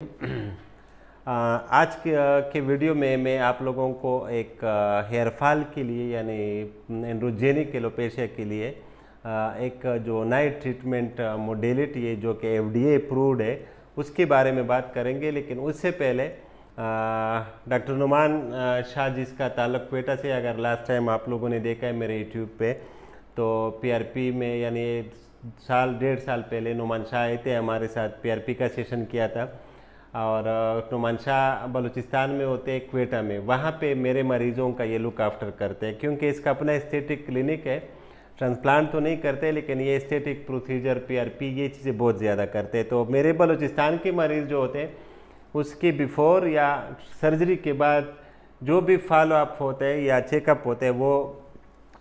आज के वीडियो में मैं आप लोगों को एक हेयर फॉल के लिए यानी एंड्रोजेनिक एलोपेशिया के लिए एक जो नए ट्रीटमेंट मोडेलिटी है जो कि एफडीए अप्रूव्ड है उसके बारे में बात करेंगे। लेकिन उससे पहले डॉक्टर नुमान शाह जिसका ताल्लुक क्वेटा से, अगर लास्ट टाइम आप लोगों ने देखा है मेरे यूट्यूब पे, तो पीआरपी में यानी डेढ़ साल पहले नुमान शाह आए थे, हमारे साथ पीआरपी का सेशन किया था। और नुमान शाह बलूचिस्तान में होते हैं, क्वेटा में, वहाँ पे मेरे मरीज़ों का ये लुक आफ्टर करते हैं क्योंकि इसका अपना एस्थेटिक क्लिनिक है। ट्रांसप्लांट तो नहीं करते लेकिन ये एस्थेटिक प्रोसीजर पीआरपी ये चीज़ें बहुत ज़्यादा करते हैं। तो मेरे बलूचिस्तान के मरीज़ जो होते हैं उसके बिफोर या सर्जरी के बाद जो भी फॉलो अप होते हैं या चेकअप होते हैं वो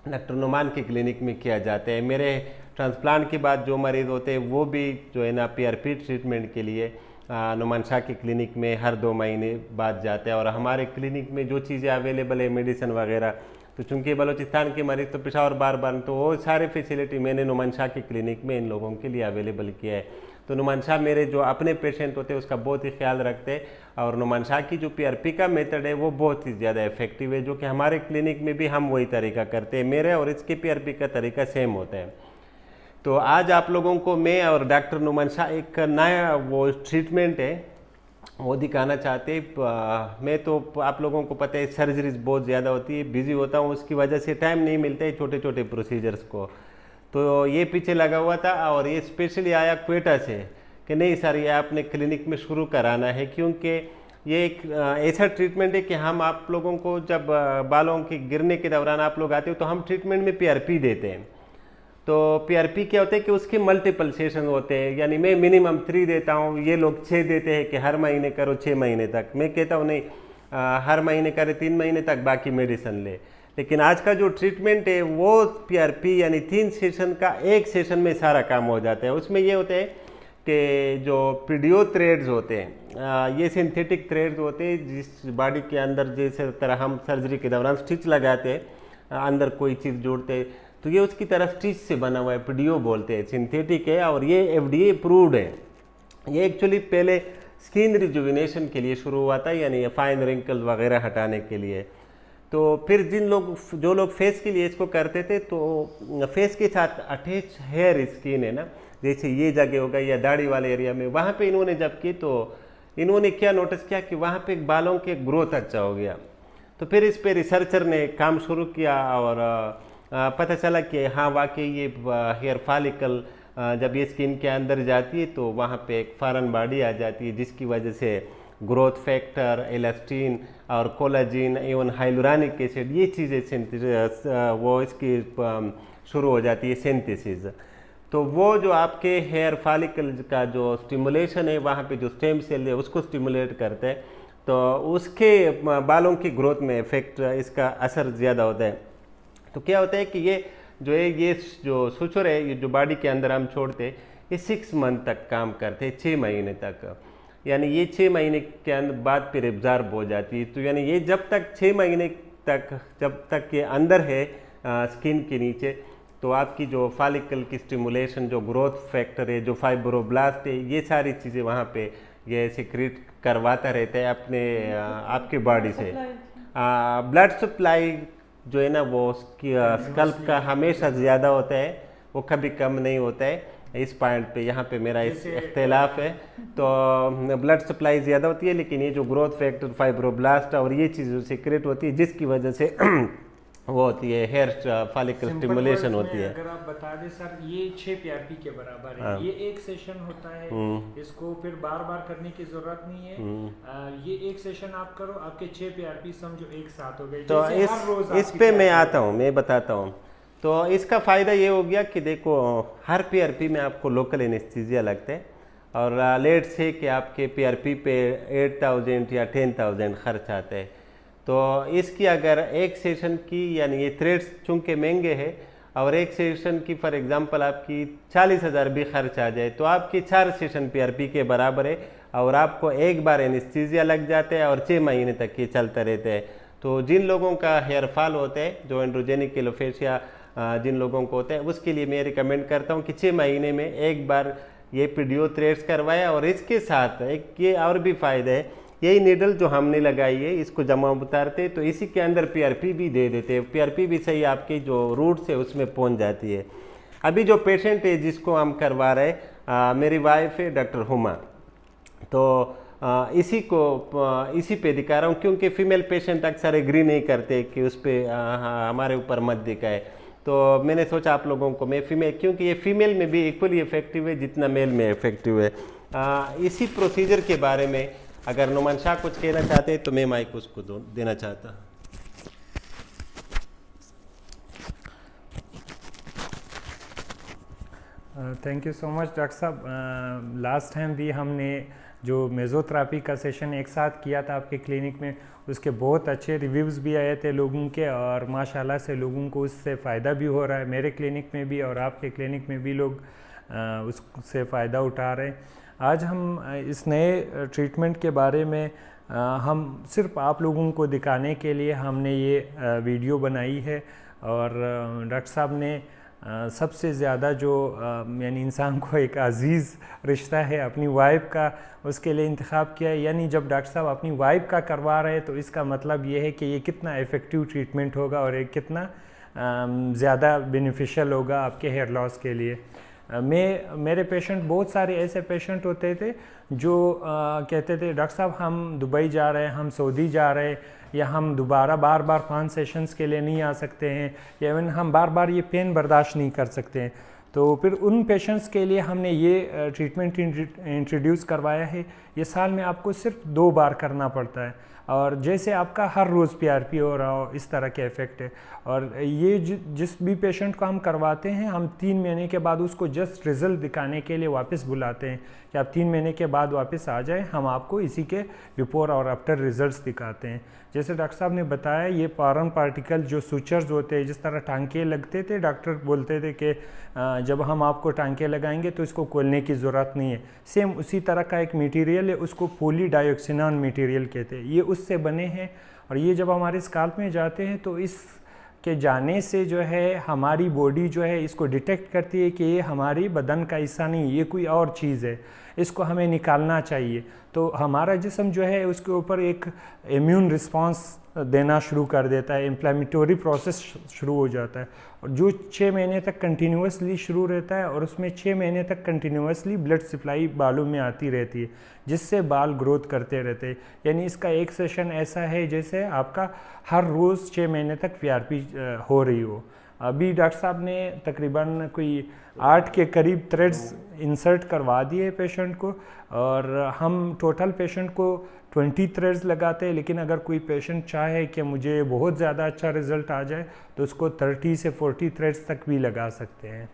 डॉक्टर नुमान के क्लिनिक में किया जाता है। मेरे ट्रांसप्लांट के बाद जो मरीज़ होते हैं वो भी जो है ना पीआरपी ट्रीटमेंट के लिए नुमान शाह के क्लिनिक में हर 2 महीने बाद जाते हैं। और हमारे क्लिनिक में जो चीज़ें अवेलेबल है मेडिसिन वगैरह, तो चूँकि बलूचिस्तान के मरीज़ तो पेशावर बार तो वो सारे फैसिलिटी मैंने नुमान शाह के क्लिनिक में इन लोगों के लिए अवेलेबल किया है। तो नुमान शाह मेरे जो अपने पेशेंट होते हैं उसका बहुत ही ख्याल रखते हैं। और नुमान शाह की जो पीआरपी का मेथड है वो बहुत ही ज़्यादा इफेक्टिव है, जो कि हमारे क्लिनिक में भी हम वही तरीका करते हैं। मेरे और इसके पीआरपी का तरीका सेम होता है। तो आज आप लोगों को मैं और डॉक्टर नुमान शाह एक नया वो ट्रीटमेंट है वो दिखाना चाहते हैं। मैं तो आप लोगों को पता है सर्जरीज बहुत ज़्यादा होती है, बिजी होता हूँ, उसकी वजह से टाइम नहीं मिलता है छोटे छोटे प्रोसीजर्स को। तो ये पीछे लगा हुआ था और ये स्पेशली आया क्वेटा से कि नहीं सर ये आपने क्लिनिक में शुरू कराना है, क्योंकि ये एक ऐसा ट्रीटमेंट है कि हम आप लोगों को जब बालों के गिरने के दौरान आप लोग आते हो तो हम ट्रीटमेंट में पीआरपी देते हैं। तो पीआरपी क्या होता है कि उसके मल्टीपल सेशन होते हैं, यानी मैं मिनिमम 3 देता हूँ, ये लोग 6 देते हैं कि हर महीने करो 6 महीने तक। मैं कहता हूँ नहीं, हर महीने करे 3 महीने तक, बाकी मेडिसिन ले। लेकिन आज का जो ट्रीटमेंट है वो पीआरपी यानी 3 सेशन का एक सेशन में सारा काम हो जाता है। उसमें ये होता है कि जो पीडियो थ्रेड्स होते हैं ये सिंथेटिक थ्रेड्स होते हैं जिस बॉडी के अंदर जैसे तरह हम सर्जरी के दौरान स्टिच लगाते हैं, अंदर कोई चीज़ जोड़ते हैं, तो ये उसकी तरह स्टिच से बना हुआ है, पीडियो बोलते हैं, सिंथेटिक है और ये एफडीए अप्रूव्ड है। ये एक्चुअली पहले स्किन रिजुविनेशन के लिए शुरू हुआ था, यानी फाइन रिंकल्स वगैरह हटाने के लिए। तो फिर जो लोग फेस के लिए इसको करते थे, तो फेस के साथ अटैच हेयर स्किन है ना, जैसे ये जगह हो गई या दाढ़ी वाले एरिया में, वहाँ पे इन्होंने जब की तो इन्होंने क्या नोटिस किया कि वहाँ पे बालों के ग्रोथ अच्छा हो गया। तो फिर इस पर रिसर्चर ने काम शुरू किया और पता चला कि हाँ वाकई ये हेयर फॉलिकल जब ये स्किन के अंदर जाती है तो वहाँ पे एक फॉरेन बॉडी आ जाती है जिसकी वजह से ग्रोथ फैक्टर, एलास्टिन और कोलाजिन, एवं हाइलुरानिक एसिड, ये चीज़ें वो इसकी शुरू हो जाती है सिंथेसिस। तो वो जो आपके हेयर फॉलिकल का जो स्टिमुलेशन है, वहाँ पे जो स्टेम सेल है उसको स्टिमुलेट करते हैं, तो उसके बालों की ग्रोथ में इफेक्ट इसका असर ज़्यादा होता है। तो क्या होता है कि ये जो सुचर है, ये जो बॉडी के अंदर हम छोड़ते हैं, ये 6 मंथ तक काम करते हैं, 6 महीने तक। यानी ये 6 महीने के अंदर बाद फिर एब्जॉर्ब हो जाती है। तो यानी ये जब तक 6 महीने तक जब तक ये अंदर है स्किन के नीचे, तो आपकी जो फॉलिकल की स्टिमुलेशन, जो ग्रोथ फैक्टर है, जो फाइब्रोब्लास्ट है, ये सारी चीज़ें वहाँ पे ये सिक्रीट करवाता रहता है अपने आपके बॉडी से। ब्लड सप्लाई जो है ना वो स्कल्प का हमेशा ज़्यादा होता है, वो कभी कम नहीं होता है। इस पॉइंट पे यहाँ पे मेरा इस इख्तिलाफ है। तो ब्लड सप्लाई ज़्यादा होती है, लेकिन ये जो ग्रोथ फैक्टर, फाइब्रोब्लास्ट और ये चीज़ सीक्रेट होती है जिसकी वजह से वो होती है हेयर फॉलिकल स्टिमुलेशन होती है। अगर आप बता दें सर, ये 6 पीआरपी के बराबर है। ये एक सेशन होता है, इसको फिर बार बार करने की जरूरत नहीं है। ये एक सेशन आप करो, आपके 6 पीआरपी समझो एक साथ हो गए। तो इस पे मैं आता हूँ, मैं बताता हूँ। तो इसका फ़ायदा ये हो गया कि देखो हर पीआरपी में आपको लोकल एनेस्थीसिया लगता है और लेट से कि आपके पीआरपी पे 8,000 या 10,000 खर्च आता है। तो इसकी अगर एक सेशन की, यानी ये थ्रेड्स चूँकि महंगे हैं, और एक सेशन की फॉर एग्जांपल आपकी 40,000 भी खर्च आ जाए तो आपकी 4 सेशन पीआरपी के बराबर है और आपको एक बार एनेस्थीसिया लग जाता है और 6 महीने तक ये चलता रहता है। तो जिन लोगों का हेयर फॉल होता है, जो एंड्रोजेनिक एलोपेशिया जिन लोगों को होता है, उसके लिए मैं रिकमेंड करता हूँ कि 6 महीने में एक बार ये पीडीओ थ्रेड्स करवाया, और इसके साथ एक ये और भी फ़ायदा है, यही नीडल जो हमने लगाई है इसको जमा उतारते तो इसी के अंदर पीआरपी भी दे देते, पीआरपी भी सही आपकी जो रूट्स है उसमें पहुंच जाती है। अभी जो पेशेंट है जिसको हम करवा रहे मेरी वाइफ है डॉक्टर हुमा, तो इसी पे दिखा रहा हूँ, क्योंकि फीमेल पेशेंट अक्सर एग्री नहीं करते कि उस पर हमारे ऊपर मत दिखाए, तो मैंने सोचा आप लोगों को मैं फीमेल, क्योंकि ये फीमेल में भी इक्वली इफेक्टिव है जितना मेल में इफेक्टिव है। इसी प्रोसीजर के बारे में अगर नुमान शाह कुछ कहना चाहते हैं तो मैं माइक उसको देना चाहता। Thank you so much doctor साहब। लास्ट टाइम भी हमने जो मेज़ोथेरेपी का सेशन एक साथ किया था आपके क्लिनिक में, उसके बहुत अच्छे रिव्यूज़ भी आए थे लोगों के, और माशाल्लाह से लोगों को उससे फ़ायदा भी हो रहा है। मेरे क्लिनिक में भी और आपके क्लिनिक में भी लोग उससे फ़ायदा उठा रहे हैं। आज हम इस नए ट्रीटमेंट के बारे में हम सिर्फ आप लोगों को दिखाने के लिए हमने ये वीडियो बनाई है, और डॉक्टर साहब ने सबसे ज़्यादा जो यानी इंसान को एक अजीज़ रिश्ता है अपनी वाइफ का, उसके लिए इंतखाब किया है। यानी जब डॉक्टर साहब अपनी वाइफ का करवा रहे हैं तो इसका मतलब ये है कि ये कितना इफ़ेक्टिव ट्रीटमेंट होगा और ये कितना ज़्यादा बेनिफिशियल होगा आपके हेयर लॉस के लिए। मेरे पेशेंट, बहुत सारे ऐसे पेशेंट होते थे जो कहते थे डॉक्टर साहब हम दुबई जा रहे हैं, हम सऊदी जा रहे हैं, या हम दोबारा बार बार 5 सेशंस के लिए नहीं आ सकते हैं, या इवन हम बार बार ये पेन बर्दाश्त नहीं कर सकते हैं। तो फिर उन पेशेंट्स के लिए हमने ये ट्रीटमेंट इंट्रोड्यूस करवाया है। ये साल में आपको सिर्फ 2 बार करना पड़ता है, और जैसे आपका हर रोज़ पीआरपी हो रहा हो इस तरह के इफ़ेक्ट है। और ये जिस भी पेशेंट को हम करवाते हैं, हम 3 महीने के बाद उसको जस्ट रिज़ल्ट दिखाने के लिए वापस बुलाते हैं कि आप 3 महीने के बाद वापस आ जाएं, हम आपको इसी के बिफोर और आफ्टर रिजल्ट्स दिखाते हैं। जैसे डॉक्टर साहब ने बताया, ये फॉरेन पार्टिकल जो सूचर्स होते हैं, जिस तरह टांके लगते थे, डॉक्टर बोलते थे कि जब हम आपको टांके लगाएंगे तो इसको खोलने की ज़रूरत नहीं है, सेम उसी तरह का एक मटेरियल है, उसको पॉलीडाइऑक्सिनोन मटेरियल कहते हैं, ये उससे बने हैं। और ये जब हमारे स्काल्प में जाते हैं तो इस के जाने से जो है हमारी बॉडी जो है इसको डिटेक्ट करती है कि ये हमारी बदन का हिस्सा नहीं, ये कोई और चीज़ है, इसको हमें निकालना चाहिए। तो हमारा जिस्म जो है उसके ऊपर एक इम्यून रिस्पांस देना शुरू कर देता है, इन्फ्लेमेटरी प्रोसेस शुरू हो जाता है, और जो 6 महीने तक कंटिन्यूसली शुरू रहता है, और उसमें 6 महीने तक कंटिन्यूसली ब्लड सप्लाई बालों में आती रहती है, जिससे बाल ग्रोथ करते रहते हैं। यानी इसका एक सेशन ऐसा है जैसे आपका हर रोज़ 6 महीने तक पीआरपी हो रही हो। अभी डॉक्टर साहब ने तकरीबन कोई 8 के करीब थ्रेड्स इंसर्ट करवा दिए पेशेंट को, और हम टोटल पेशेंट को 20 थ्रेड्स लगाते हैं। लेकिन अगर कोई पेशेंट चाहे कि मुझे बहुत ज़्यादा अच्छा रिज़ल्ट आ जाए तो उसको 30 से 40 थ्रेड्स तक भी लगा सकते हैं।